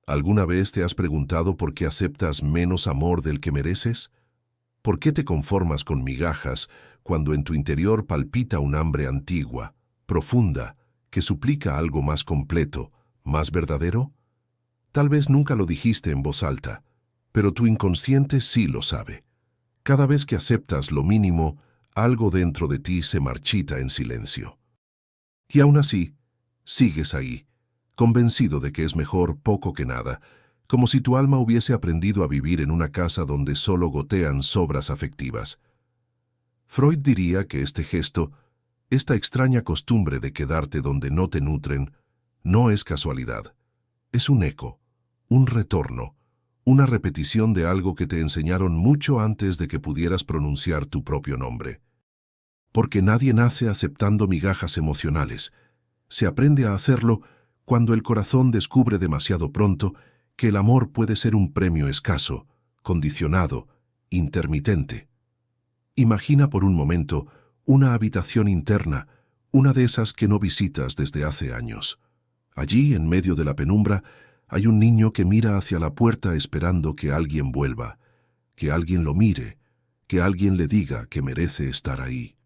¿Alguna vez te has preguntado por qué aceptas menos amor del que mereces? ¿Por qué te conformas con migajas cuando en tu interior palpita un hambre antigua, profunda, que suplica algo más completo, más verdadero? Tal vez nunca lo dijiste en voz alta, pero tu inconsciente sí lo sabe. Cada vez que aceptas lo mínimo, algo dentro de ti se marchita en silencio. Y aún así, sigues ahí, convencido de que es mejor poco que nada, como si tu alma hubiese aprendido a vivir en una casa donde solo gotean sobras afectivas. Freud diría que este gesto, esta extraña costumbre de quedarte donde no te nutren, no es casualidad. Es un eco, un retorno, una repetición de algo que te enseñaron mucho antes de que pudieras pronunciar tu propio nombre. Porque nadie nace aceptando migajas emocionales. Se aprende a hacerlo cuando el corazón descubre demasiado pronto que el amor puede ser un premio escaso, condicionado, intermitente. Imagina por un momento una habitación interna, una de esas que no visitas desde hace años. Allí, en medio de la penumbra, hay un niño que mira hacia la puerta esperando que alguien vuelva, que alguien lo mire, que alguien le diga que merece estar ahí.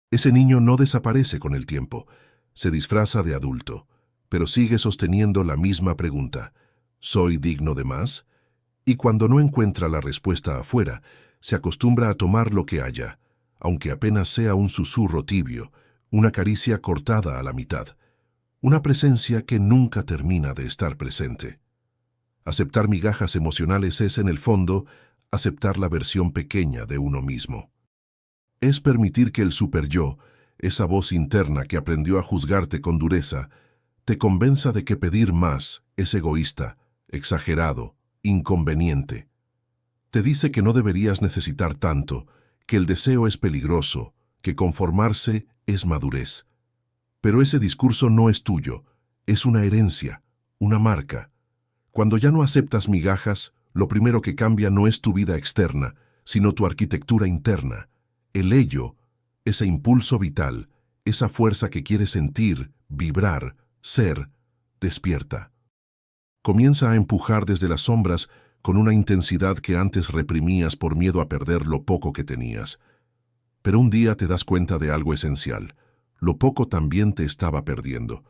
Ese niño no desaparece con el tiempo, se disfraza de adulto, pero sigue sosteniendo la misma pregunta: ¿soy digno de más? Y cuando no encuentra la respuesta afuera, se acostumbra a tomar lo que haya, aunque apenas sea un susurro tibio, una caricia cortada a la mitad, una presencia que nunca termina de estar presente. Aceptar migajas emocionales es, en el fondo, aceptar la versión pequeña de uno mismo. Es permitir que el superyo, esa voz interna que aprendió a juzgarte con dureza, te convenza de que pedir más es egoísta, exagerado, inconveniente. Te dice que no deberías necesitar tanto, que el deseo es peligroso, que conformarse es madurez. Pero ese discurso no es tuyo, es una herencia, una marca. Cuando ya no aceptas migajas, lo primero que cambia no es tu vida externa, sino tu arquitectura interna. El ello, ese impulso vital, esa fuerza que quiere sentir, vibrar, ser, despierta. Comienza a empujar desde las sombras con una intensidad que antes reprimías por miedo a perder lo poco que tenías. Pero un día te das cuenta de algo esencial. Lo poco también te estaba perdiendo.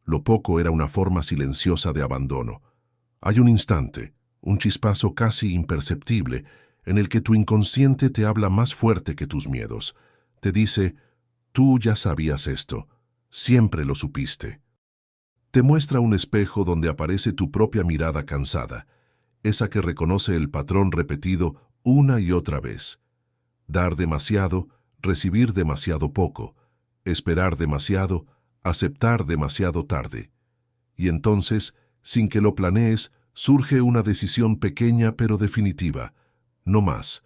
Lo poco era una forma silenciosa de abandono. Hay un instante, un chispazo casi imperceptible, en el que tu inconsciente te habla más fuerte que tus miedos. Te dice: tú ya sabías esto, siempre lo supiste. Te muestra un espejo donde aparece tu propia mirada cansada, esa que reconoce el patrón repetido una y otra vez. Dar demasiado, recibir demasiado poco, esperar demasiado, aceptar demasiado tarde. Y entonces, sin que lo planees, surge una decisión pequeña pero definitiva: no más.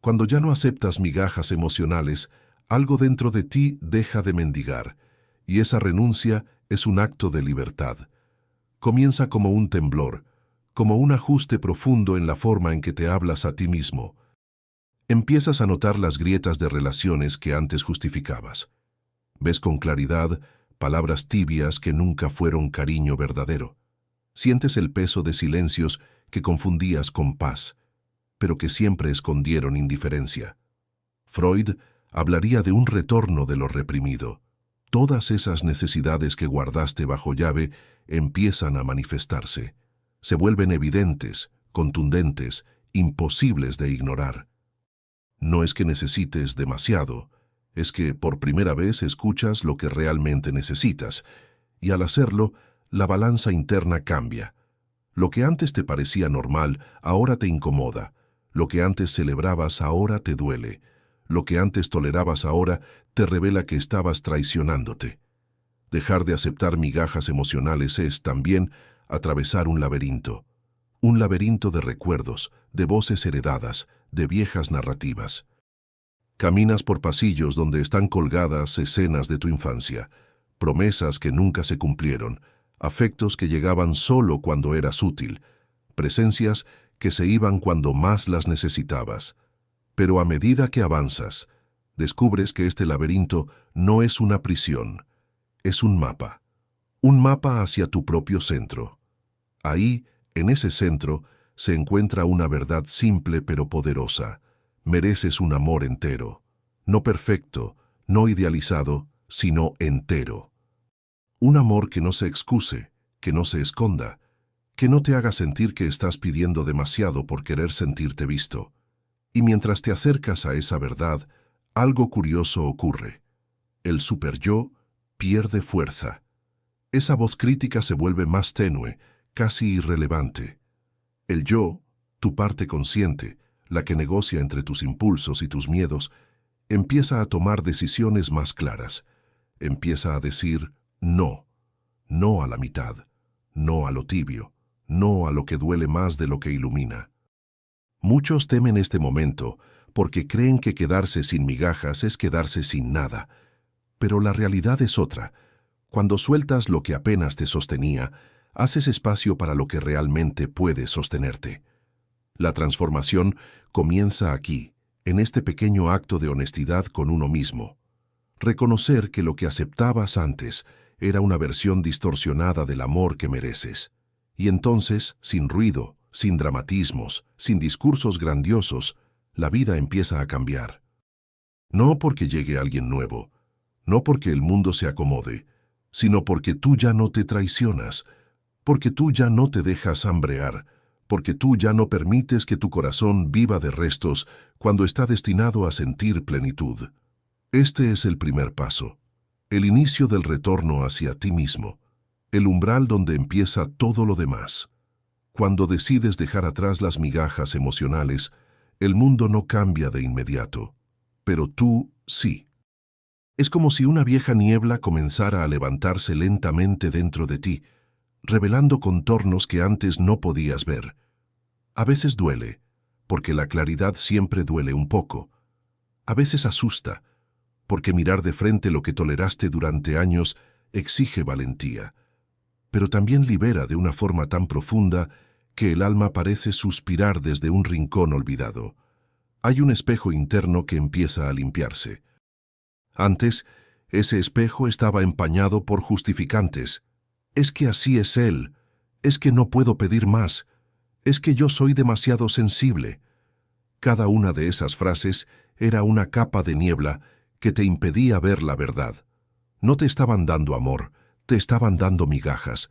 Cuando ya no aceptas migajas emocionales, algo dentro de ti deja de mendigar, y esa renuncia es un acto de libertad. Comienza como un temblor, como un ajuste profundo en la forma en que te hablas a ti mismo. Empiezas a notar las grietas de relaciones que antes justificabas. Ves con claridad palabras tibias que nunca fueron cariño verdadero. Sientes el peso de silencios que confundías con paz, pero que siempre escondieron indiferencia. Freud hablaría de un retorno de lo reprimido. Todas esas necesidades que guardaste bajo llave empiezan a manifestarse. Se vuelven evidentes, contundentes, imposibles de ignorar. No es que necesites demasiado, es que por primera vez escuchas lo que realmente necesitas, y al hacerlo, la balanza interna cambia. Lo que antes te parecía normal, ahora te incomoda. Lo que antes celebrabas, ahora te duele. Lo que antes tolerabas, ahora te revela que estabas traicionándote. Dejar de aceptar migajas emocionales es, también, atravesar un laberinto. Un laberinto de recuerdos, de voces heredadas, de viejas narrativas. Caminas por pasillos donde están colgadas escenas de tu infancia, promesas que nunca se cumplieron, afectos que llegaban solo cuando eras útil, presencias que se iban cuando más las necesitabas. Pero a medida que avanzas, descubres que este laberinto no es una prisión, es un mapa hacia tu propio centro. Ahí, en ese centro, se encuentra una verdad simple pero poderosa. Mereces un amor entero. No perfecto, no idealizado, sino entero. Un amor que no se excuse, que no se esconda, que no te haga sentir que estás pidiendo demasiado por querer sentirte visto. Y mientras te acercas a esa verdad, algo curioso ocurre. El superyo pierde fuerza. Esa voz crítica se vuelve más tenue, casi irrelevante. El yo, tu parte consciente, la que negocia entre tus impulsos y tus miedos, empieza a tomar decisiones más claras. Empieza a decir no, no a la mitad, no a lo tibio, no a lo que duele más de lo que ilumina. Muchos temen este momento porque creen que quedarse sin migajas es quedarse sin nada. Pero la realidad es otra. Cuando sueltas lo que apenas te sostenía, haces espacio para lo que realmente puede sostenerte. La transformación comienza aquí, en este pequeño acto de honestidad con uno mismo. Reconocer que lo que aceptabas antes era una versión distorsionada del amor que mereces. Y entonces, sin ruido, sin dramatismos, sin discursos grandiosos, la vida empieza a cambiar. No porque llegue alguien nuevo, no porque el mundo se acomode, sino porque tú ya no te traicionas, porque tú ya no te dejas hambrear, porque tú ya no permites que tu corazón viva de restos cuando está destinado a sentir plenitud. Este es el primer paso, el inicio del retorno hacia ti mismo, el umbral donde empieza todo lo demás. Cuando decides dejar atrás las migajas emocionales, el mundo no cambia de inmediato, pero tú sí. Es como si una vieja niebla comenzara a levantarse lentamente dentro de ti, revelando contornos que antes no podías ver. A veces duele, porque la claridad siempre duele un poco. A veces asusta, porque mirar de frente lo que toleraste durante años exige valentía. Pero también libera de una forma tan profunda que el alma parece suspirar desde un rincón olvidado. Hay un espejo interno que empieza a limpiarse. Antes, ese espejo estaba empañado por justificantes. Es que así es él, es que no puedo pedir más, es que yo soy demasiado sensible. Cada una de esas frases era una capa de niebla que te impedía ver la verdad. No te estaban dando amor, te estaban dando migajas,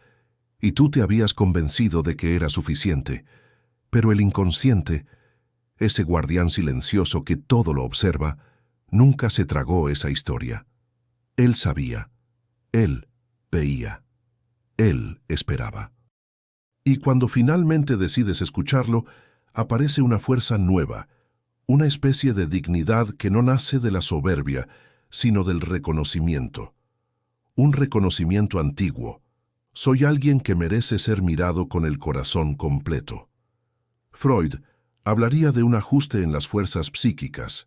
y tú te habías convencido de que era suficiente. Pero el inconsciente, ese guardián silencioso que todo lo observa, nunca se tragó esa historia. Él sabía, él veía, él esperaba. Y cuando finalmente decides escucharlo, aparece una fuerza nueva, una especie de dignidad que no nace de la soberbia, sino del reconocimiento. Un reconocimiento antiguo. Soy alguien que merece ser mirado con el corazón completo. Freud hablaría de un ajuste en las fuerzas psíquicas.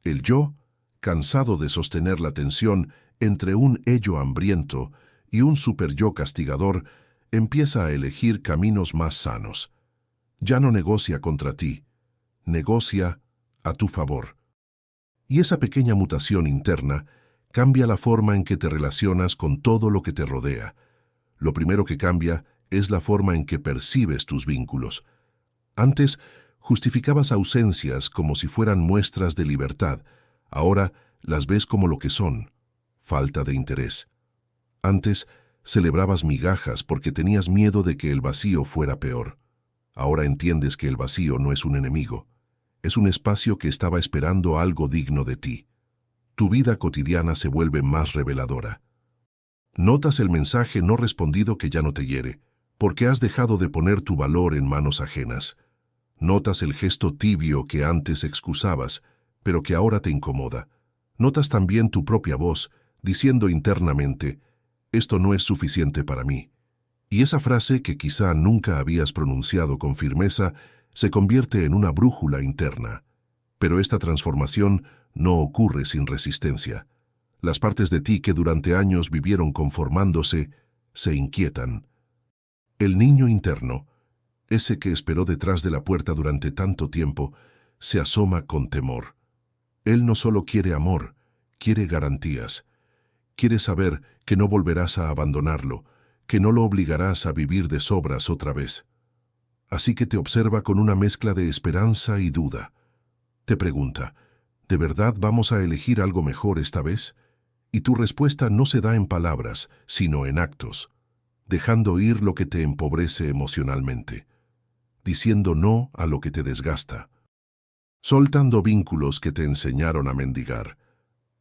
El yo, cansado de sostener la tensión entre un ello hambriento y un superyo castigador, empieza a elegir caminos más sanos. Ya no negocia contra ti, negocia a tu favor. Y esa pequeña mutación interna cambia la forma en que te relacionas con todo lo que te rodea. Lo primero que cambia es la forma en que percibes tus vínculos. Antes, justificabas ausencias como si fueran muestras de libertad. Ahora las ves como lo que son, falta de interés. Antes, celebrabas migajas porque tenías miedo de que el vacío fuera peor. Ahora entiendes que el vacío no es un enemigo. Es un espacio que estaba esperando algo digno de ti. Tu vida cotidiana se vuelve más reveladora. Notas el mensaje no respondido que ya no te hiere, porque has dejado de poner tu valor en manos ajenas. Notas el gesto tibio que antes excusabas, pero que ahora te incomoda. Notas también tu propia voz, diciendo internamente, esto no es suficiente para mí. Y esa frase que quizá nunca habías pronunciado con firmeza, se convierte en una brújula interna. Pero esta transformación no ocurre sin resistencia. Las partes de ti que durante años vivieron conformándose, se inquietan. El niño interno, ese que esperó detrás de la puerta durante tanto tiempo, se asoma con temor. Él no solo quiere amor, quiere garantías. Quiere saber que no volverás a abandonarlo, que no lo obligarás a vivir de sobras otra vez. Así que te observa con una mezcla de esperanza y duda. Te pregunta, ¿de verdad vamos a elegir algo mejor esta vez? Y tu respuesta no se da en palabras, sino en actos, dejando ir lo que te empobrece emocionalmente, diciendo no a lo que te desgasta, soltando vínculos que te enseñaron a mendigar.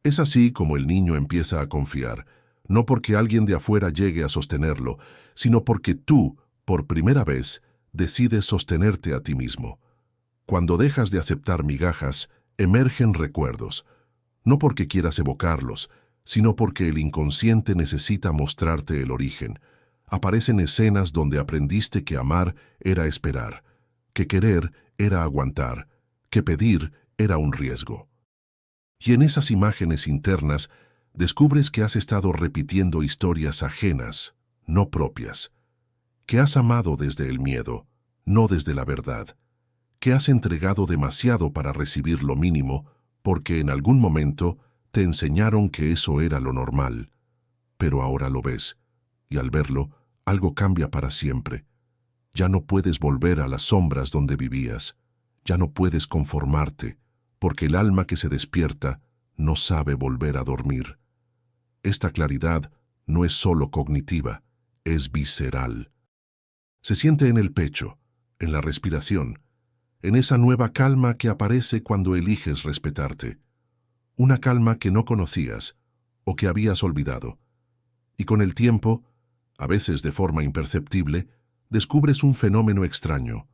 Es así como el niño empieza a confiar, no porque alguien de afuera llegue a sostenerlo, sino porque tú, por primera vez, decides sostenerte a ti mismo. Cuando dejas de aceptar migajas, emergen recuerdos, no porque quieras evocarlos, sino porque el inconsciente necesita mostrarte el origen. Aparecen escenas donde aprendiste que amar era esperar, que querer era aguantar, que pedir era un riesgo. Y en esas imágenes internas descubres que has estado repitiendo historias ajenas, no propias, que has amado desde el miedo, no desde la verdad, que has entregado demasiado para recibir lo mínimo, porque en algún momento te enseñaron que eso era lo normal. Pero ahora lo ves, y al verlo, algo cambia para siempre. Ya no puedes volver a las sombras donde vivías, ya no puedes conformarte, porque el alma que se despierta no sabe volver a dormir. Esta claridad no es solo cognitiva, es visceral. Se siente en el pecho, en la respiración, en esa nueva calma que aparece cuando eliges respetarte. Una calma que no conocías o que habías olvidado. Y con el tiempo, a veces de forma imperceptible, descubres un fenómeno extraño.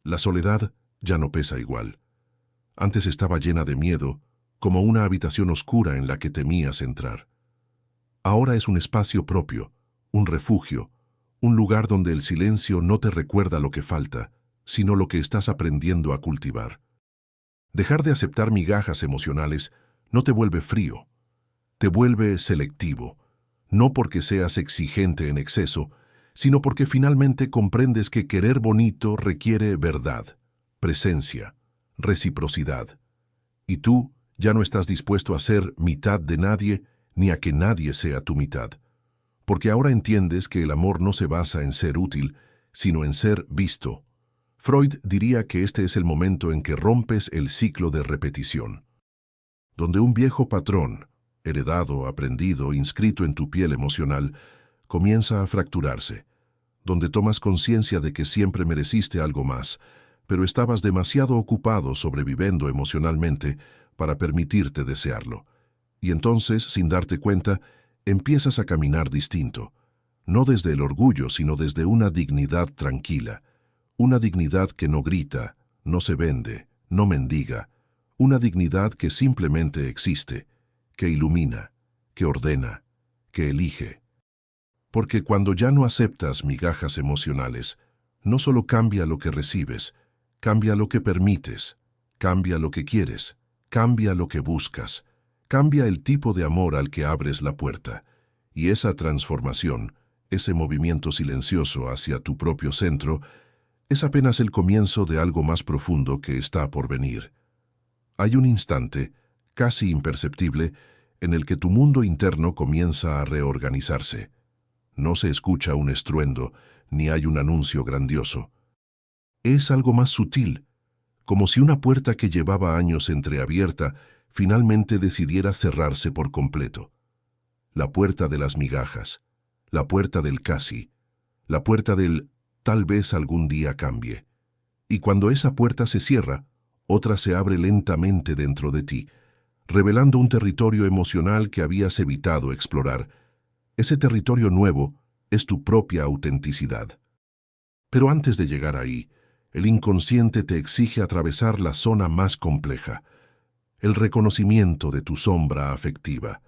La soledad ya no pesa igual. Antes estaba llena de miedo, como una habitación oscura en la que temías entrar. Ahora es un espacio propio, un refugio, un lugar donde el silencio no te recuerda lo que falta, sino lo que estás aprendiendo a cultivar. Dejar de aceptar migajas emocionales no te vuelve frío, te vuelve selectivo, no porque seas exigente en exceso, sino porque finalmente comprendes que querer bonito requiere verdad, presencia, reciprocidad. Y tú ya no estás dispuesto a ser mitad de nadie ni a que nadie sea tu mitad, porque ahora entiendes que el amor no se basa en ser útil, sino en ser visto. Freud diría que este es el momento en que rompes el ciclo de repetición, donde un viejo patrón, heredado, aprendido, inscrito en tu piel emocional, comienza a fracturarse, donde tomas conciencia de que siempre mereciste algo más, pero estabas demasiado ocupado sobreviviendo emocionalmente para permitirte desearlo. Y entonces, sin darte cuenta, empiezas a caminar distinto, no desde el orgullo, sino desde una dignidad tranquila, una dignidad que no grita, no se vende, no mendiga, una dignidad que simplemente existe, que ilumina, que ordena, que elige. Porque cuando ya no aceptas migajas emocionales, no solo cambia lo que recibes, cambia lo que permites, cambia lo que quieres, cambia lo que buscas, cambia el tipo de amor al que abres la puerta. Y esa transformación, ese movimiento silencioso hacia tu propio centro, es apenas el comienzo de algo más profundo que está por venir. Hay un instante, casi imperceptible, en el que tu mundo interno comienza a reorganizarse. No se escucha un estruendo, ni hay un anuncio grandioso. Es algo más sutil, como si una puerta que llevaba años entreabierta finalmente decidiera cerrarse por completo. La puerta de las migajas, la puerta del casi, la puerta del tal vez algún día cambie. Y cuando esa puerta se cierra, otra se abre lentamente dentro de ti, revelando un territorio emocional que habías evitado explorar. Ese territorio nuevo es tu propia autenticidad. Pero antes de llegar ahí, el inconsciente te exige atravesar la zona más compleja, el reconocimiento de tu sombra afectiva,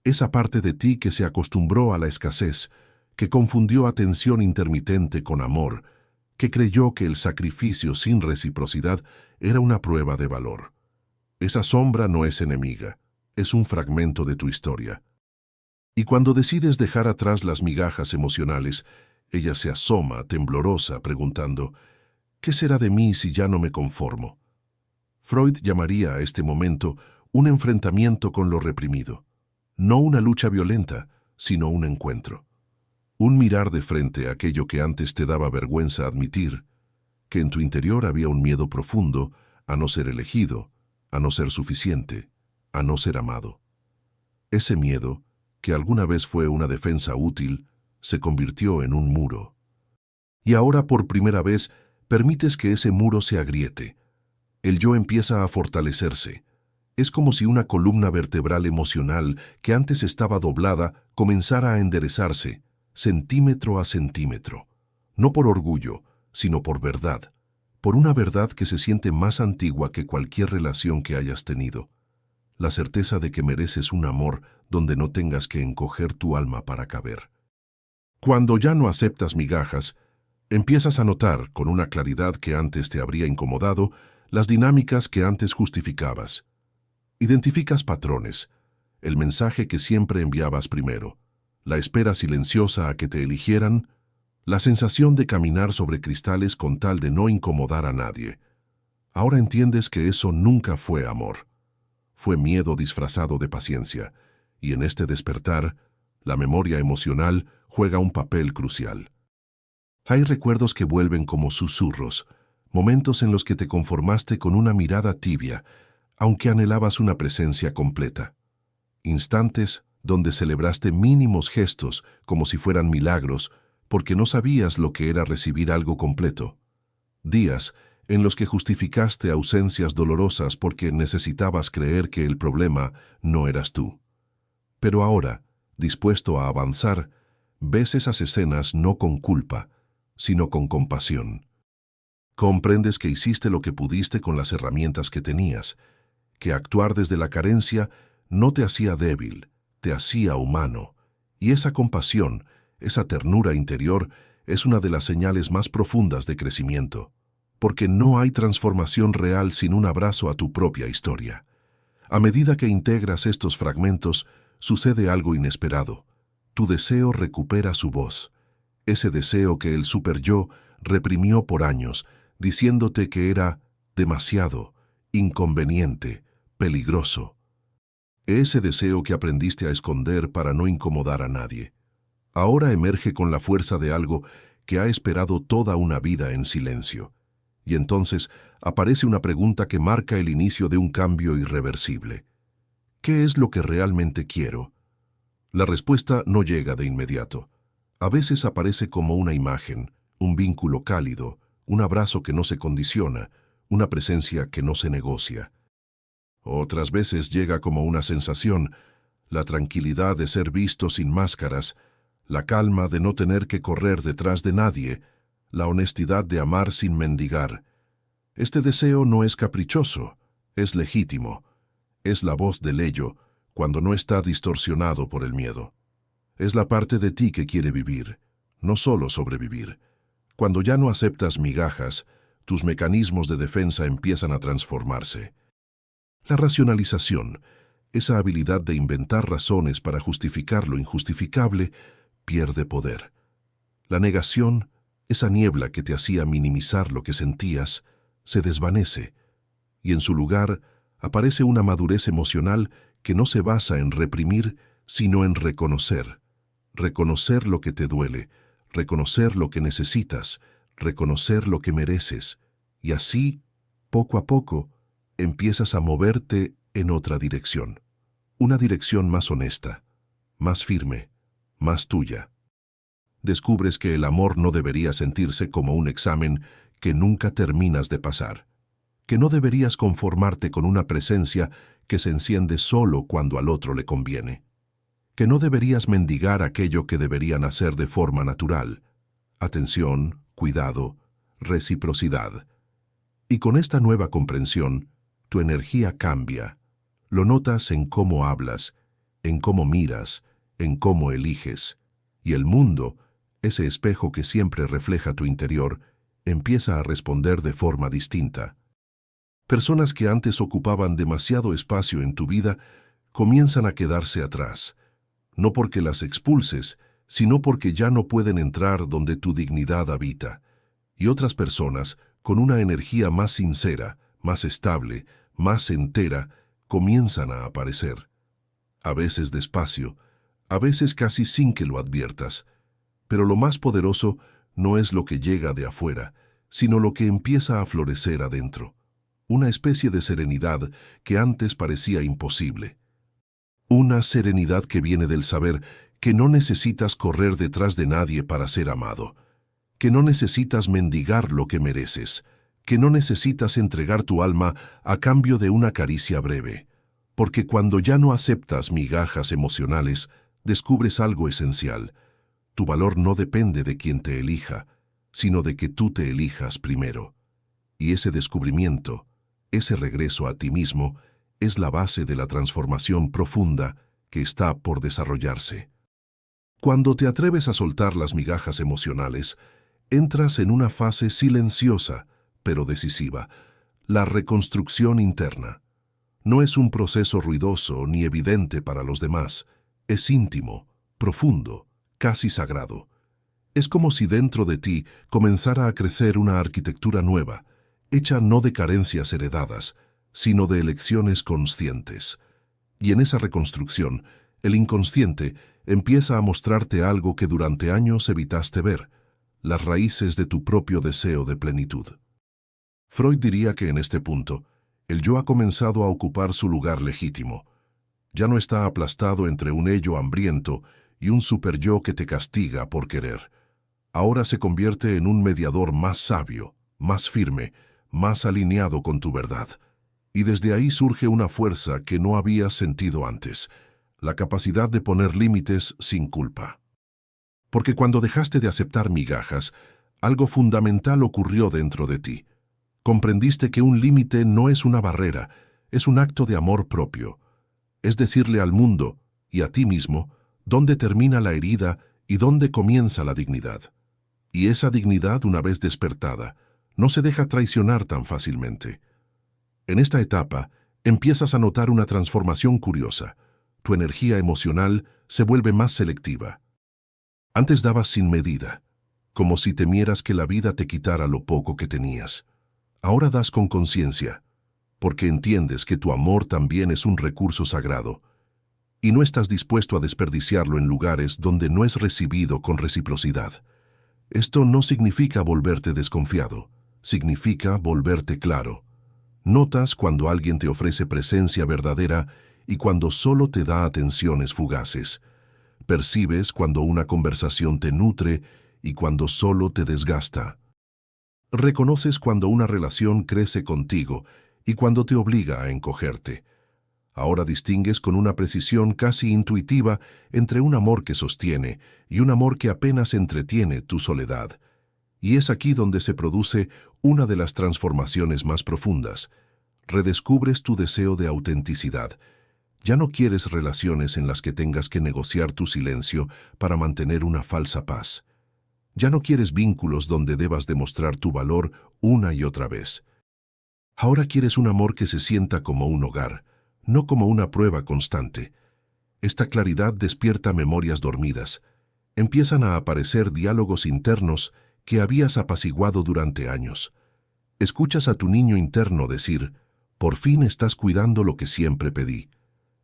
esa parte de ti que se acostumbró a la escasez, que confundió atención intermitente con amor, que creyó que el sacrificio sin reciprocidad era una prueba de valor. Esa sombra no es enemiga, es un fragmento de tu historia. Y cuando decides dejar atrás las migajas emocionales, ella se asoma, temblorosa, preguntando, ¿qué será de mí si ya no me conformo? Freud llamaría a este momento un enfrentamiento con lo reprimido. No una lucha violenta, sino un encuentro. Un mirar de frente a aquello que antes te daba vergüenza admitir, que en tu interior había un miedo profundo a no ser elegido, a no ser suficiente, a no ser amado. Ese miedo, que alguna vez fue una defensa útil, se convirtió en un muro. Y ahora por primera vez permites que ese muro se agriete. El yo empieza a fortalecerse. Es como si una columna vertebral emocional que antes estaba doblada comenzara a enderezarse, centímetro a centímetro. No por orgullo, sino por verdad. Por una verdad que se siente más antigua que cualquier relación que hayas tenido. La certeza de que mereces un amor donde no tengas que encoger tu alma para caber. Cuando ya no aceptas migajas, empiezas a notar, con una claridad que antes te habría incomodado, las dinámicas que antes justificabas. Identificas patrones, el mensaje que siempre enviabas primero, la espera silenciosa a que te eligieran, la sensación de caminar sobre cristales con tal de no incomodar a nadie. Ahora entiendes que eso nunca fue amor. Fue miedo disfrazado de paciencia, y en este despertar, la memoria emocional juega un papel crucial. Hay recuerdos que vuelven como susurros, momentos en los que te conformaste con una mirada tibia, aunque anhelabas una presencia completa. Instantes donde celebraste mínimos gestos como si fueran milagros, porque no sabías lo que era recibir algo completo. Días en los que justificaste ausencias dolorosas porque necesitabas creer que el problema no eras tú. Pero ahora, dispuesto a avanzar, ves esas escenas no con culpa, sino con compasión. Comprendes que hiciste lo que pudiste con las herramientas que tenías, que actuar desde la carencia no te hacía débil, te hacía humano, y esa compasión, esa ternura interior, es una de las señales más profundas de crecimiento, porque no hay transformación real sin un abrazo a tu propia historia. A medida que integras estos fragmentos, sucede algo inesperado. Tu deseo recupera su voz, ese deseo que el superyo reprimió por años, diciéndote que era demasiado, inconveniente, peligroso. Ese deseo que aprendiste a esconder para no incomodar a nadie. Ahora emerge con la fuerza de algo que ha esperado toda una vida en silencio. Y entonces aparece una pregunta que marca el inicio de un cambio irreversible. ¿Qué es lo que realmente quiero? La respuesta no llega de inmediato. A veces aparece como una imagen, un vínculo cálido, un abrazo que no se condiciona, una presencia que no se negocia. Otras veces llega como una sensación, la tranquilidad de ser visto sin máscaras, la calma de no tener que correr detrás de nadie, la honestidad de amar sin mendigar. Este deseo no es caprichoso, es legítimo, es la voz del ello, cuando no está distorsionado por el miedo. Es la parte de ti que quiere vivir, no solo sobrevivir. Cuando ya no aceptas migajas, tus mecanismos de defensa empiezan a transformarse. La racionalización, esa habilidad de inventar razones para justificar lo injustificable, pierde poder. La negación, esa niebla que te hacía minimizar lo que sentías, se desvanece, y en su lugar aparece una madurez emocional que no se basa en reprimir, sino en reconocer. Reconocer lo que te duele, reconocer lo que necesitas, reconocer lo que mereces, y así, poco a poco, empiezas a moverte en otra dirección. Una dirección más honesta, más firme, más tuya. Descubres que el amor no debería sentirse como un examen que nunca terminas de pasar, que no deberías conformarte con una presencia que se enciende solo cuando al otro le conviene, que no deberías mendigar aquello que deberían hacer de forma natural, atención, cuidado, reciprocidad. Y con esta nueva comprensión, tu energía cambia. Lo notas en cómo hablas, en cómo miras, en cómo eliges, y el mundo, ese espejo que siempre refleja tu interior, empieza a responder de forma distinta. Personas que antes ocupaban demasiado espacio en tu vida comienzan a quedarse atrás, no porque las expulses, sino porque ya no pueden entrar donde tu dignidad habita. Y otras personas, con una energía más sincera, más estable, más entera, comienzan a aparecer. A veces despacio, a veces casi sin que lo adviertas, Pero lo más poderoso no es lo que llega de afuera, sino lo que empieza a florecer adentro. Una especie de serenidad que antes parecía imposible. Una serenidad que viene del saber que no necesitas correr detrás de nadie para ser amado, que no necesitas mendigar lo que mereces, que no necesitas entregar tu alma a cambio de una caricia breve, porque cuando ya no aceptas migajas emocionales, descubres algo esencial. Tu valor no depende de quien te elija, sino de que tú te elijas primero. Y ese descubrimiento, ese regreso a ti mismo, es la base de la transformación profunda que está por desarrollarse. Cuando te atreves a soltar las migajas emocionales, entras en una fase silenciosa, pero decisiva, la reconstrucción interna. No es un proceso ruidoso ni evidente para los demás, es íntimo, profundo, casi sagrado. Es como si dentro de ti comenzara a crecer una arquitectura nueva, hecha no de carencias heredadas, sino de elecciones conscientes. Y en esa reconstrucción, el inconsciente empieza a mostrarte algo que durante años evitaste ver, las raíces de tu propio deseo de plenitud. Freud diría que en este punto, el yo ha comenzado a ocupar su lugar legítimo. Ya no está aplastado entre un ello hambriento y un superyo que te castiga por querer. Ahora se convierte en un mediador más sabio, más firme, más alineado con tu verdad. Y desde ahí surge una fuerza que no habías sentido antes, la capacidad de poner límites sin culpa. Porque cuando dejaste de aceptar migajas, algo fundamental ocurrió dentro de ti. Comprendiste que un límite no es una barrera, es un acto de amor propio. Es decirle al mundo, y a ti mismo, dónde termina la herida y dónde comienza la dignidad. Y esa dignidad, una vez despertada, no se deja traicionar tan fácilmente. En esta etapa, empiezas a notar una transformación curiosa. Tu energía emocional se vuelve más selectiva. Antes dabas sin medida, como si temieras que la vida te quitara lo poco que tenías. Ahora das con conciencia, porque entiendes que tu amor también es un recurso sagrado, y no estás dispuesto a desperdiciarlo en lugares donde no es recibido con reciprocidad. Esto no significa volverte desconfiado, significa volverte claro. Notas cuando alguien te ofrece presencia verdadera y cuando solo te da atenciones fugaces. Percibes cuando una conversación te nutre y cuando solo te desgasta. Reconoces cuando una relación crece contigo y cuando te obliga a encogerte. Ahora distingues con una precisión casi intuitiva entre un amor que sostiene y un amor que apenas entretiene tu soledad. Y es aquí donde se produce una de las transformaciones más profundas. Redescubres tu deseo de autenticidad. Ya no quieres relaciones en las que tengas que negociar tu silencio para mantener una falsa paz. Ya no quieres vínculos donde debas demostrar tu valor una y otra vez. Ahora quieres un amor que se sienta como un hogar, no como una prueba constante. Esta claridad despierta memorias dormidas. Empiezan a aparecer diálogos internos que habías apaciguado durante años. Escuchas a tu niño interno decir, «Por fin estás cuidando lo que siempre pedí».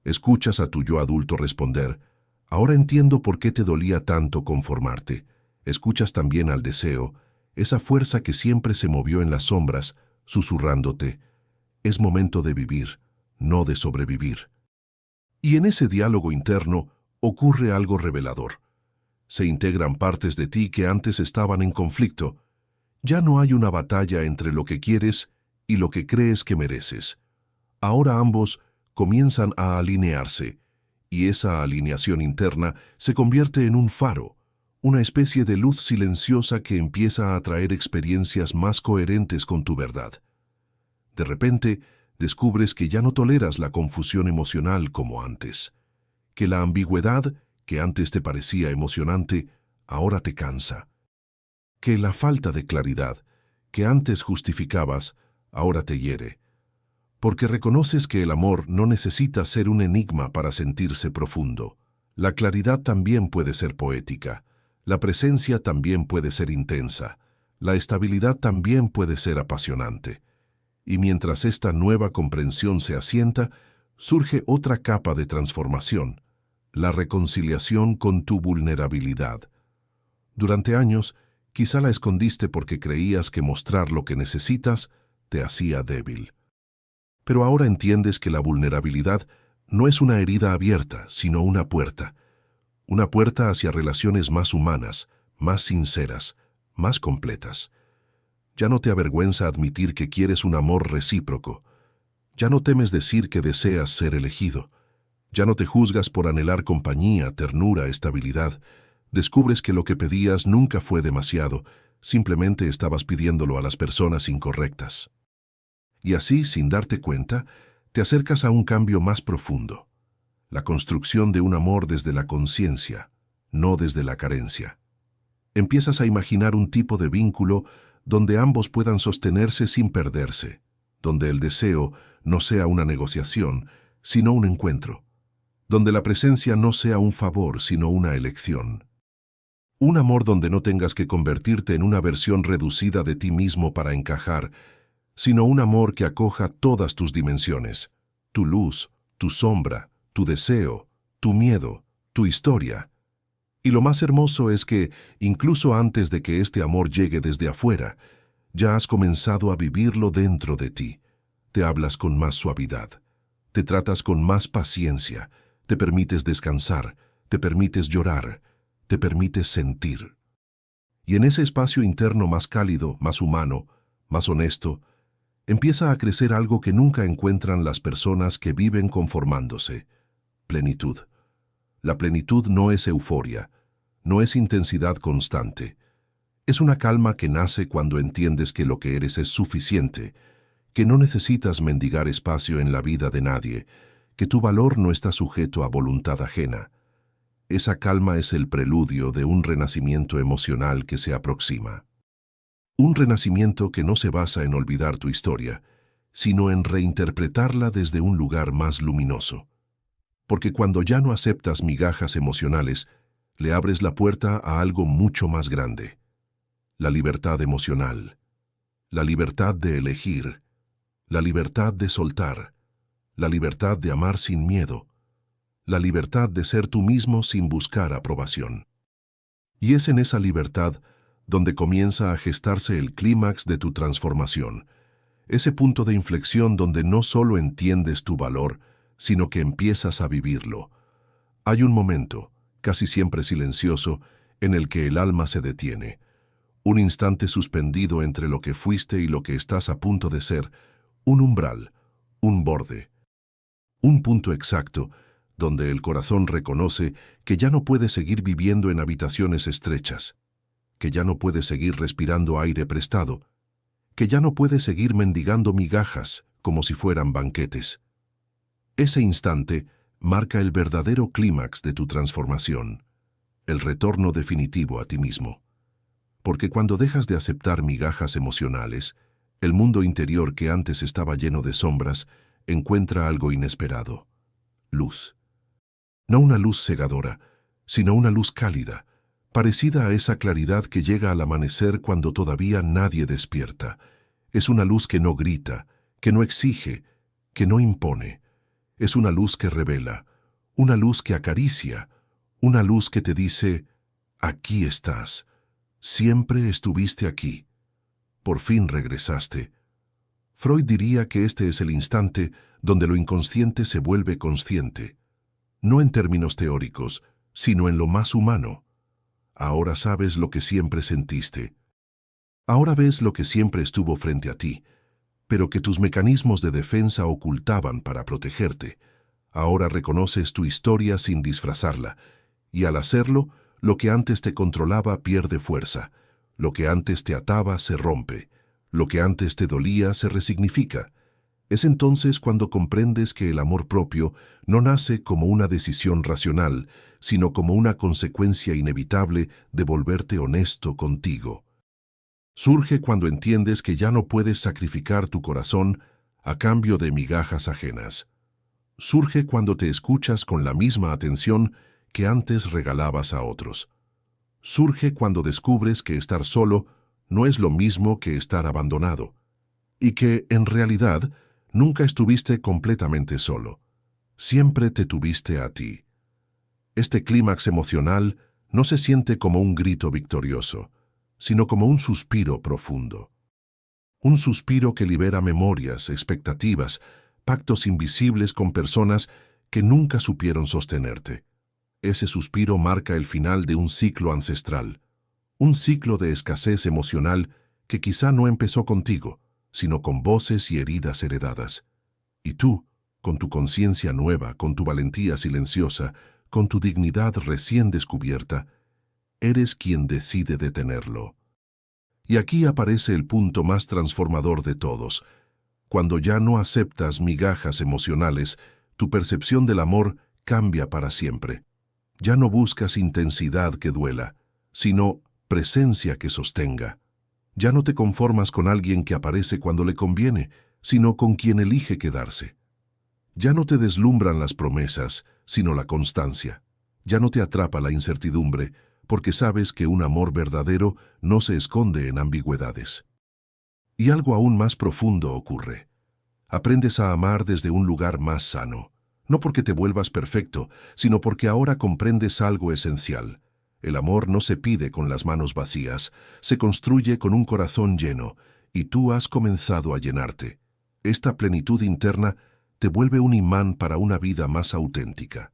Escuchas a tu yo adulto responder, «Ahora entiendo por qué te dolía tanto conformarte». Escuchas también al deseo, esa fuerza que siempre se movió en las sombras, susurrándote, «Es momento de vivir, no de sobrevivir». Y en ese diálogo interno ocurre algo revelador. Se integran partes de ti que antes estaban en conflicto. Ya no hay una batalla entre lo que quieres y lo que crees que mereces. Ahora ambos comienzan a alinearse, y esa alineación interna se convierte en un faro, una especie de luz silenciosa que empieza a atraer experiencias más coherentes con tu verdad. De repente, descubres que ya no toleras la confusión emocional como antes, que la ambigüedad, que antes te parecía emocionante, ahora te cansa, que la falta de claridad, que antes justificabas, ahora te hiere, porque reconoces que el amor no necesita ser un enigma para sentirse profundo. La claridad también puede ser poética, la presencia también puede ser intensa, la estabilidad también puede ser apasionante. Y mientras esta nueva comprensión se asienta, surge otra capa de transformación, la reconciliación con tu vulnerabilidad. Durante años, quizá la escondiste porque creías que mostrar lo que necesitas te hacía débil. Pero ahora entiendes que la vulnerabilidad no es una herida abierta, sino una puerta hacia relaciones más humanas, más sinceras, más completas. Ya no te avergüenza admitir que quieres un amor recíproco. Ya no temes decir que deseas ser elegido. Ya no te juzgas por anhelar compañía, ternura, estabilidad. Descubres que lo que pedías nunca fue demasiado, simplemente estabas pidiéndolo a las personas incorrectas. Y así, sin darte cuenta, te acercas a un cambio más profundo. La construcción de un amor desde la conciencia, no desde la carencia. Empiezas a imaginar un tipo de vínculo donde ambos puedan sostenerse sin perderse, donde el deseo no sea una negociación, sino un encuentro, donde la presencia no sea un favor, sino una elección. Un amor donde no tengas que convertirte en una versión reducida de ti mismo para encajar, sino un amor que acoja todas tus dimensiones, tu luz, tu sombra, tu deseo, tu miedo, tu historia. Y lo más hermoso es que, incluso antes de que este amor llegue desde afuera, ya has comenzado a vivirlo dentro de ti. Te hablas con más suavidad, te tratas con más paciencia, te permites descansar, te permites llorar, te permites sentir. Y en ese espacio interno más cálido, más humano, más honesto, empieza a crecer algo que nunca encuentran las personas que viven conformándose: plenitud. La plenitud no es euforia, no es intensidad constante. Es una calma que nace cuando entiendes que lo que eres es suficiente, que no necesitas mendigar espacio en la vida de nadie, que tu valor no está sujeto a voluntad ajena. Esa calma es el preludio de un renacimiento emocional que se aproxima. Un renacimiento que no se basa en olvidar tu historia, sino en reinterpretarla desde un lugar más luminoso. Porque cuando ya no aceptas migajas emocionales, le abres la puerta a algo mucho más grande: la libertad emocional, la libertad de elegir, la libertad de soltar, la libertad de amar sin miedo, la libertad de ser tú mismo sin buscar aprobación. Y es en esa libertad donde comienza a gestarse el clímax de tu transformación, ese punto de inflexión donde no solo entiendes tu valor, sino que empiezas a vivirlo. Hay un momento, casi siempre silencioso, en el que el alma se detiene. Un instante suspendido entre lo que fuiste y lo que estás a punto de ser, un umbral, un borde. Un punto exacto donde el corazón reconoce que ya no puede seguir viviendo en habitaciones estrechas, que ya no puede seguir respirando aire prestado, que ya no puede seguir mendigando migajas como si fueran banquetes. Ese instante marca el verdadero clímax de tu transformación, el retorno definitivo a ti mismo. Porque cuando dejas de aceptar migajas emocionales, el mundo interior que antes estaba lleno de sombras encuentra algo inesperado: luz. No una luz cegadora, sino una luz cálida, parecida a esa claridad que llega al amanecer cuando todavía nadie despierta. Es una luz que no grita, que no exige, que no impone. Es una luz que revela, una luz que acaricia, una luz que te dice: aquí estás, siempre estuviste aquí, por fin regresaste. Freud diría que este es el instante donde lo inconsciente se vuelve consciente, no en términos teóricos, sino en lo más humano. Ahora sabes lo que siempre sentiste. Ahora ves lo que siempre estuvo frente a ti, pero que tus mecanismos de defensa ocultaban para protegerte. Ahora reconoces tu historia sin disfrazarla, y al hacerlo, lo que antes te controlaba pierde fuerza, lo que antes te ataba se rompe, lo que antes te dolía se resignifica. Es entonces cuando comprendes que el amor propio no nace como una decisión racional, sino como una consecuencia inevitable de volverte honesto contigo. Surge cuando entiendes que ya no puedes sacrificar tu corazón a cambio de migajas ajenas. Surge cuando te escuchas con la misma atención que antes regalabas a otros. Surge cuando descubres que estar solo no es lo mismo que estar abandonado, y que, en realidad, nunca estuviste completamente solo. Siempre te tuviste a ti. Este clímax emocional no se siente como un grito victorioso, sino como un suspiro profundo. Un suspiro que libera memorias, expectativas, pactos invisibles con personas que nunca supieron sostenerte. Ese suspiro marca el final de un ciclo ancestral, un ciclo de escasez emocional que quizá no empezó contigo, sino con voces y heridas heredadas. Y tú, con tu conciencia nueva, con tu valentía silenciosa, con tu dignidad recién descubierta, eres quien decide detenerlo. Y aquí aparece el punto más transformador de todos. Cuando ya no aceptas migajas emocionales, tu percepción del amor cambia para siempre. Ya no buscas intensidad que duela, sino presencia que sostenga. Ya no te conformas con alguien que aparece cuando le conviene, sino con quien elige quedarse. Ya no te deslumbran las promesas, sino la constancia. Ya no te atrapa la incertidumbre, porque sabes que un amor verdadero no se esconde en ambigüedades. Y algo aún más profundo ocurre. Aprendes a amar desde un lugar más sano, no porque te vuelvas perfecto, sino porque ahora comprendes algo esencial. El amor no se pide con las manos vacías, se construye con un corazón lleno, y tú has comenzado a llenarte. Esta plenitud interna te vuelve un imán para una vida más auténtica.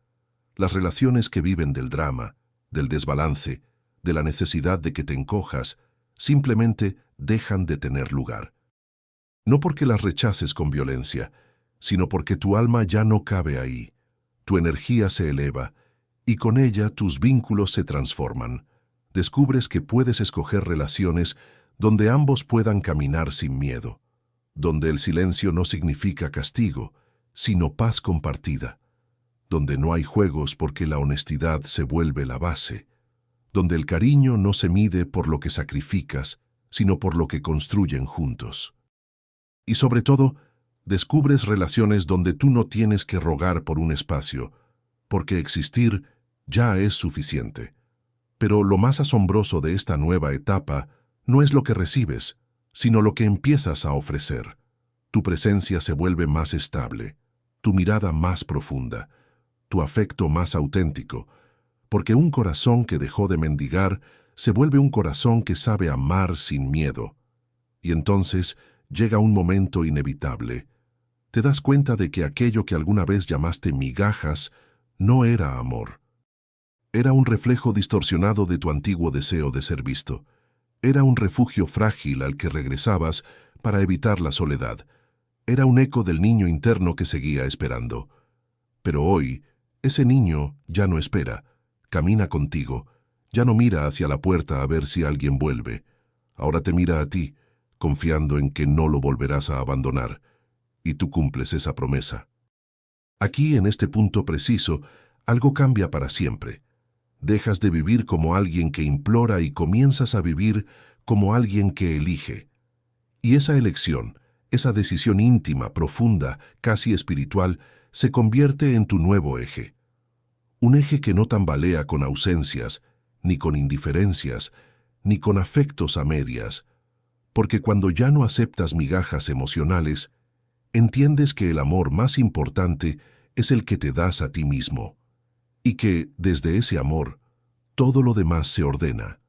Las relaciones que viven del drama, del desbalance, de la necesidad de que te encojas, simplemente dejan de tener lugar. No porque las rechaces con violencia, sino porque tu alma ya no cabe ahí. Tu energía se eleva, y con ella tus vínculos se transforman. Descubres que puedes escoger relaciones donde ambos puedan caminar sin miedo, donde el silencio no significa castigo, sino paz compartida, donde no hay juegos porque la honestidad se vuelve la base, donde el cariño no se mide por lo que sacrificas, sino por lo que construyen juntos. Y sobre todo, descubres relaciones donde tú no tienes que rogar por un espacio, porque existir ya es suficiente. Pero lo más asombroso de esta nueva etapa no es lo que recibes, sino lo que empiezas a ofrecer. Tu presencia se vuelve más estable, tu mirada más profunda, tu afecto más auténtico, porque un corazón que dejó de mendigar se vuelve un corazón que sabe amar sin miedo. Y entonces llega un momento inevitable. Te das cuenta de que aquello que alguna vez llamaste migajas no era amor. Era un reflejo distorsionado de tu antiguo deseo de ser visto. Era un refugio frágil al que regresabas para evitar la soledad. Era un eco del niño interno que seguía esperando. Pero hoy, ese niño ya no espera, camina contigo, ya no mira hacia la puerta a ver si alguien vuelve. Ahora te mira a ti, confiando en que no lo volverás a abandonar, y tú cumples esa promesa. Aquí, en este punto preciso, algo cambia para siempre. Dejas de vivir como alguien que implora y comienzas a vivir como alguien que elige. Y esa elección, esa decisión íntima, profunda, casi espiritual, se convierte en tu nuevo eje. Un eje que no tambalea con ausencias, ni con indiferencias, ni con afectos a medias, porque cuando ya no aceptas migajas emocionales, entiendes que el amor más importante es el que te das a ti mismo, y que, desde ese amor, todo lo demás se ordena.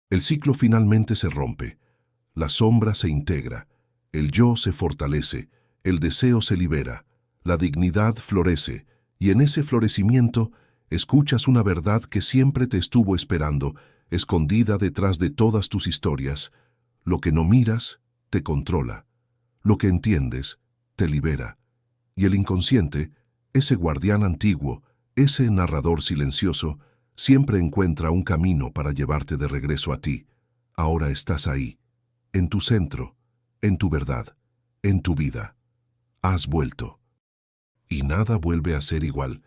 El ciclo finalmente se rompe, la sombra se integra, el yo se fortalece, el deseo se libera, la dignidad florece, y en ese florecimiento escuchas una verdad que siempre te estuvo esperando, escondida detrás de todas tus historias. Lo que no miras, te controla. Lo que entiendes, te libera. Y el inconsciente, ese guardián antiguo, ese narrador silencioso, siempre encuentra un camino para llevarte de regreso a ti. Ahora estás ahí, en tu centro, en tu verdad, en tu vida. Has vuelto. Y nada vuelve a ser igual.